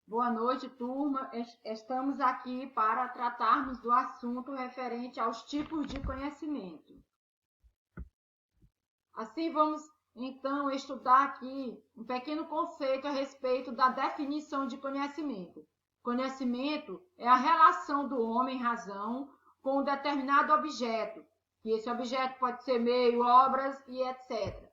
Boa noite, turma. Estamos aqui para tratarmos do assunto referente aos tipos de conhecimento. Assim, vamos então estudar aqui um pequeno conceito a respeito da definição de conhecimento. Conhecimento é a relação do homem-razão com um determinado objeto, que esse objeto pode ser meio, obras e etc.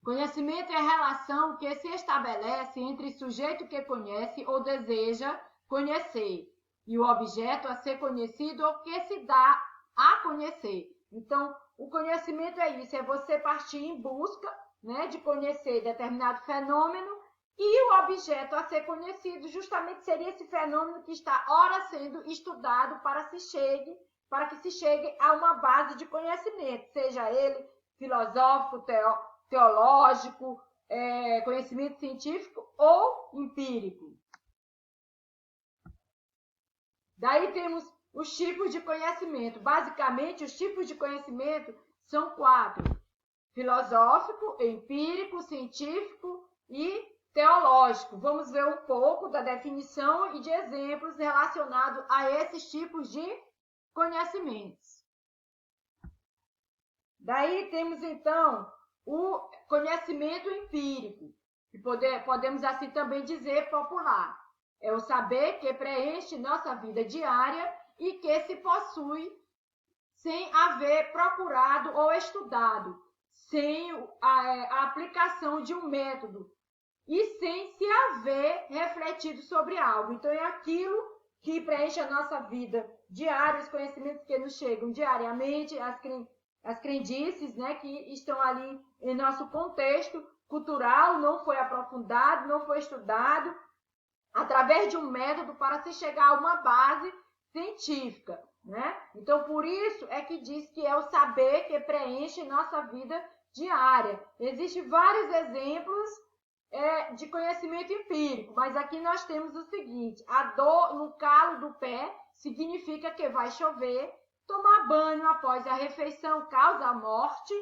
Conhecimento é a relação que se estabelece entre sujeito que conhece ou deseja conhecer e o objeto a ser conhecido ou que se dá a conhecer. Então, o conhecimento é isso, é você partir em busca, né, de conhecer determinado fenômeno e o objeto a ser conhecido justamente seria esse fenômeno que está ora sendo estudado para que se chegue a uma base de conhecimento, seja ele filosófico, teológico, conhecimento científico ou empírico. Daí temos os tipos de conhecimento. Basicamente, os tipos de conhecimento são 4. Filosófico, empírico, científico e teológico. Vamos ver um pouco da definição e de exemplos relacionados a esses tipos de conhecimentos. Daí temos, então, o conhecimento empírico, que podemos assim também dizer popular. É o saber que preenche nossa vida diária e que se possui sem haver procurado ou estudado, sem a aplicação de um método e sem se haver refletido sobre algo. Então, é aquilo que preenche a nossa vida diária, os conhecimentos que nos chegam diariamente, as crendices, né, que estão ali em nosso contexto cultural, não foi aprofundado, não foi estudado, através de um método para se chegar a uma base científica, né? Então, por isso é que diz que é o saber que preenche nossa vida diária. Existem vários exemplos de conhecimento empírico, mas aqui nós temos o seguinte: a dor no calo do pé significa que vai chover, tomar banho após a refeição causa a morte,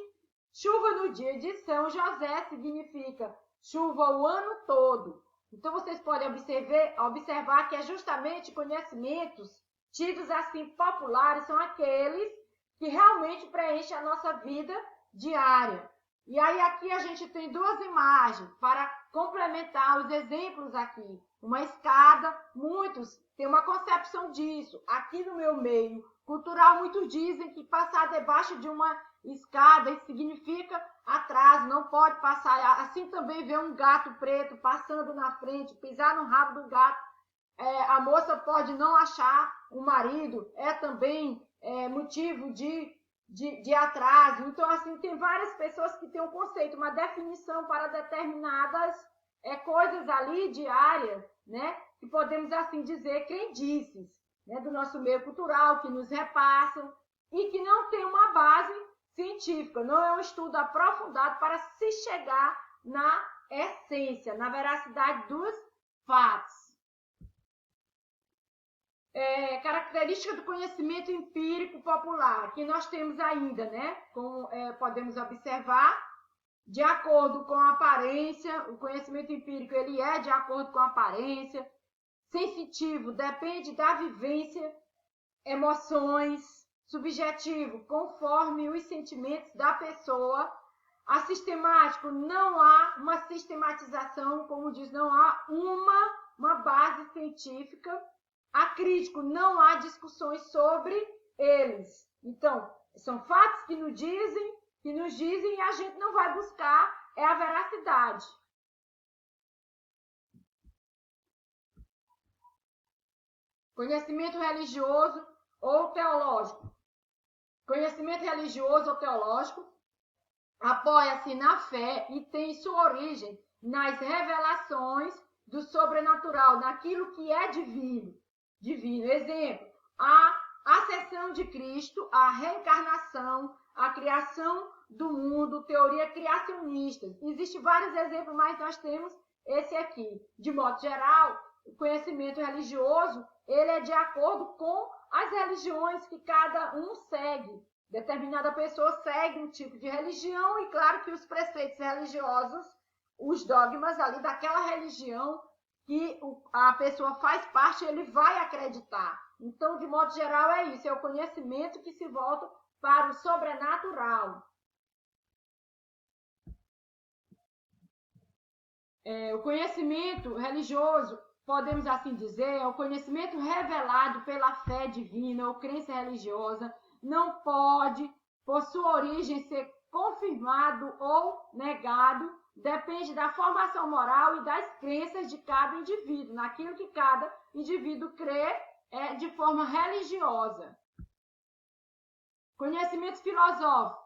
chuva no dia de São José significa chuva o ano todo. Então, vocês podem observar que é justamente conhecimentos tidos assim populares são aqueles que realmente preenchem a nossa vida diária. E aí aqui a gente tem duas imagens para complementar os exemplos aqui. Uma escada, muitos têm uma concepção disso. Aqui no meu meio cultural, muitos dizem que passar debaixo de uma escada isso significa atraso, não pode passar. Assim também ver um gato preto passando na frente, pisar no rabo do gato, a moça pode não achar o marido, é também motivo de atraso. Então, assim, tem várias pessoas que têm um conceito, uma definição para determinadas coisas ali diárias, né? Que podemos, assim dizer, crendices, né? Do nosso meio cultural, que nos repassam e que não tem uma base científica, não é um estudo aprofundado para se chegar na essência, na veracidade dos fatos. Característica do conhecimento empírico popular, que nós temos ainda, né? Como podemos observar, de acordo com a aparência, o conhecimento empírico ele é de acordo com a aparência, sensitivo, depende da vivência, emoções, subjetivo, conforme os sentimentos da pessoa, sistemático, não há uma sistematização, como diz, não há uma base científica, acrítico, não há discussões sobre eles. Então, são fatos que nos dizem e a gente não vai buscar a veracidade. Conhecimento religioso ou teológico. Conhecimento religioso ou teológico apoia-se na fé e tem sua origem nas revelações do sobrenatural, naquilo que é divino. Exemplo, a ascensão de Cristo, a reencarnação, a criação do mundo, teoria criacionista. Existem vários exemplos, mas nós temos esse aqui. De modo geral, o conhecimento religioso ele é de acordo com as religiões que cada um segue. Determinada pessoa segue um tipo de religião e claro que os preceitos religiosos, os dogmas ali daquela religião que a pessoa faz parte, ele vai acreditar. Então, de modo geral, é isso, é o conhecimento que se volta para o sobrenatural. O conhecimento religioso, podemos assim dizer, é o conhecimento revelado pela fé divina ou crença religiosa, não pode, por sua origem, ser confirmado ou negado, depende da formação moral e das crenças de cada indivíduo, naquilo que cada indivíduo crê de forma religiosa. Conhecimento filosófico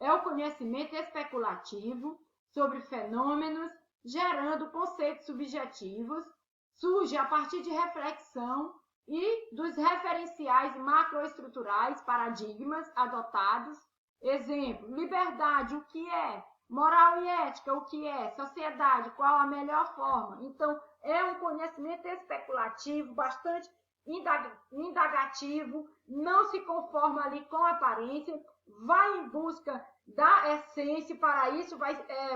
é o conhecimento especulativo sobre fenômenos, gerando conceitos subjetivos, surge a partir de reflexão e dos referenciais macroestruturais, paradigmas adotados. Exemplo, liberdade, o que é? Moral e ética, o que é? Sociedade, qual a melhor forma? Então, é um conhecimento especulativo, bastante indagativo, não se conforma ali com a aparência, vai em busca da essência, para isso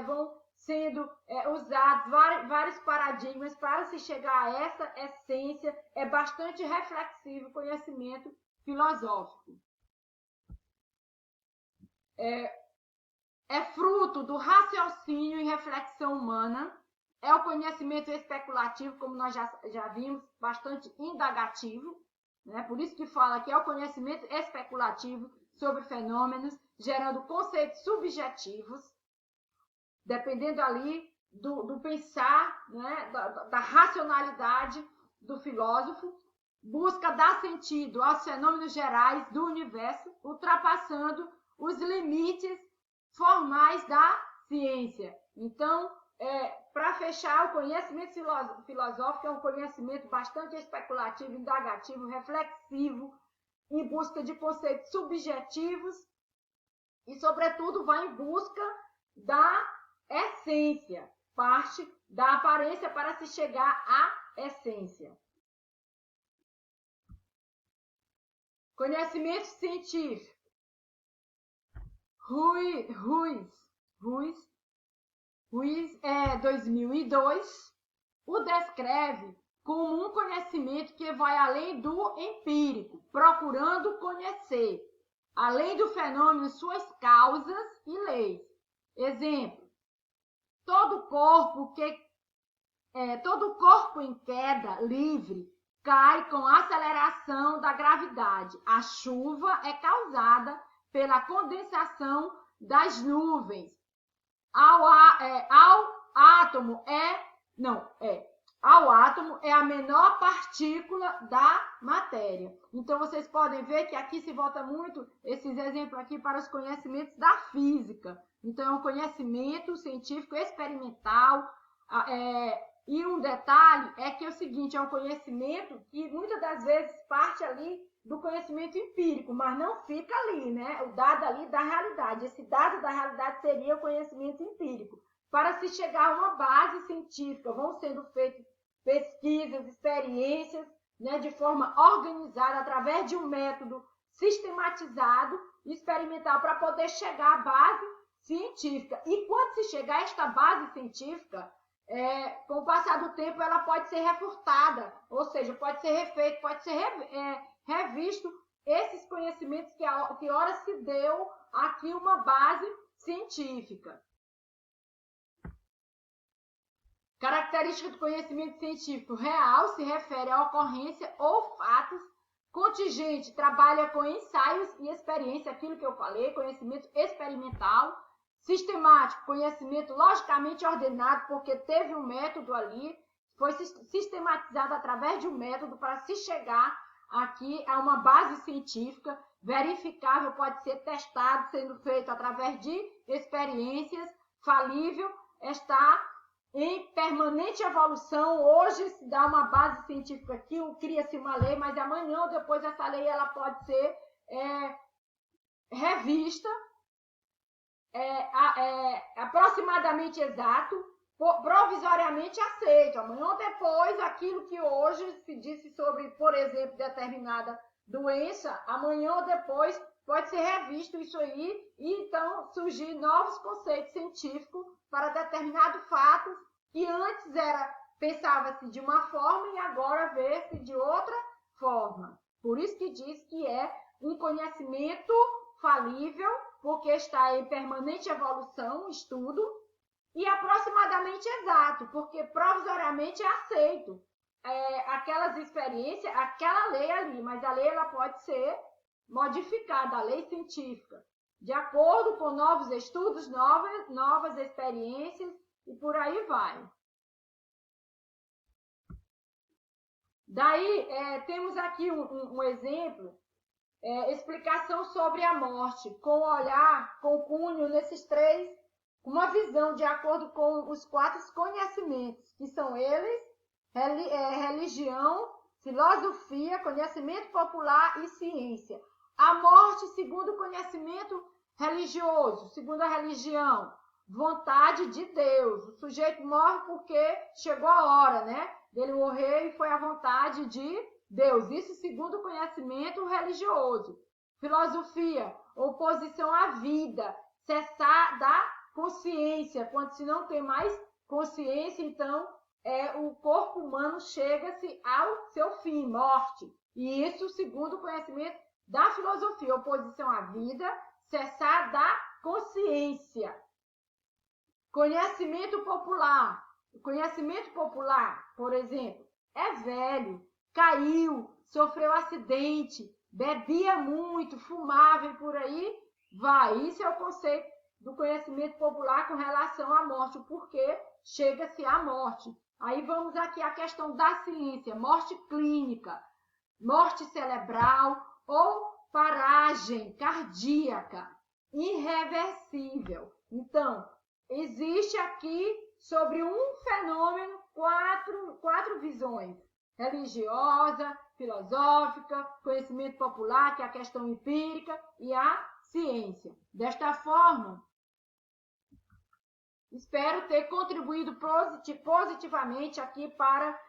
vão sendo usados vários paradigmas para se chegar a essa essência. É bastante reflexivo o conhecimento filosófico. É fruto do raciocínio e reflexão humana, é o conhecimento especulativo, como nós já vimos, bastante indagativo, né? Por isso que fala que é o conhecimento especulativo sobre fenômenos, gerando conceitos subjetivos, dependendo ali do pensar, né? da racionalidade do filósofo, busca dar sentido aos fenômenos gerais do universo, ultrapassando os limites formais da ciência. Então, para fechar, o conhecimento filosófico é um conhecimento bastante especulativo, indagativo, reflexivo, em busca de conceitos subjetivos e, sobretudo, vai em busca da essência, parte da aparência para se chegar à essência. Conhecimento científico. Ruiz, 2002, o descreve como um conhecimento que vai além do empírico, procurando conhecer, além do fenômeno, suas causas e leis. Exemplo, todo corpo em queda livre cai com a aceleração da gravidade. A chuva é causada pela condensação das nuvens. Ao átomo é a menor partícula da matéria. Então, vocês podem ver que aqui se volta muito esses exemplos aqui para os conhecimentos da física. Então, é um conhecimento científico experimental. E um detalhe é que é o seguinte, é um conhecimento que muitas das vezes parte ali do conhecimento empírico, mas não fica ali, né? O dado ali da realidade. Esse dado da realidade seria o conhecimento empírico. Para se chegar a uma base científica, vão sendo feitas pesquisas, experiências, né, de forma organizada, através de um método sistematizado e experimental, para poder chegar à base científica. E quando se chegar a esta base científica, com o passar do tempo, ela pode ser refutada, ou seja, pode ser refeito, pode ser revisto esses conhecimentos que ora se deu aqui uma base científica. Característica do conhecimento científico real se refere à ocorrência ou fatos. Contingente trabalha com ensaios e experiência, aquilo que eu falei, conhecimento experimental. Sistemático, conhecimento logicamente ordenado, porque teve um método ali, foi sistematizado através de um método para se chegar aqui a uma base científica, verificável, pode ser testado, sendo feito através de experiências, falível, está em permanente evolução. Hoje se dá uma base científica aqui, cria-se uma lei, mas amanhã ou depois essa lei ela pode ser revista, aproximadamente exato, provisoriamente aceito. Amanhã ou depois, aquilo que hoje se disse sobre, por exemplo, determinada doença, amanhã ou depois pode ser revisto isso aí e então surgir novos conceitos científicos para determinados fatos que antes era pensava-se de uma forma e agora vê-se de outra forma. Por isso que diz que é um conhecimento falível, porque está em permanente evolução, estudo, e aproximadamente exato, porque provisoriamente é aceito. Aquelas experiências, aquela lei ali, mas a lei ela pode ser modificada, a lei científica, de acordo com novos estudos, novas experiências e por aí vai. Daí, temos aqui um exemplo, explicação sobre a morte, com olhar, com cunho nesses três, uma visão de acordo com os 4 conhecimentos, que são eles, religião, filosofia, conhecimento popular e ciência. A morte, segundo o conhecimento religioso, segundo a religião, vontade de Deus. O sujeito morre porque chegou a hora, né, dele morrer e foi a vontade de Deus. Isso segundo o conhecimento religioso. Filosofia, oposição à vida, cessar da consciência. Quando se não tem mais consciência, então o corpo humano chega-se ao seu fim, morte. E isso segundo o conhecimento da filosofia, oposição à vida, cessar da consciência. Conhecimento popular. O conhecimento popular, por exemplo, é velho, caiu, sofreu acidente, bebia muito, fumava e por aí vai. Isso é o conceito do conhecimento popular com relação à morte, o porquê chega-se à morte. Aí vamos aqui à questão da ciência, morte clínica, morte cerebral ou paragem cardíaca, irreversível. Então, existe aqui sobre um fenômeno quatro visões: religiosa, filosófica, conhecimento popular, que é a questão empírica, e a ciência. Desta forma, espero ter contribuído positivamente aqui para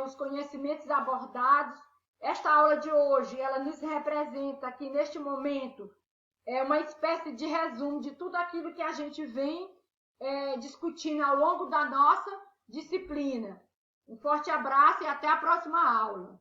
os conhecimentos abordados. Esta aula de hoje, ela nos representa aqui neste momento uma espécie de resumo de tudo aquilo que a gente vem discutindo ao longo da nossa disciplina. Um forte abraço e até a próxima aula.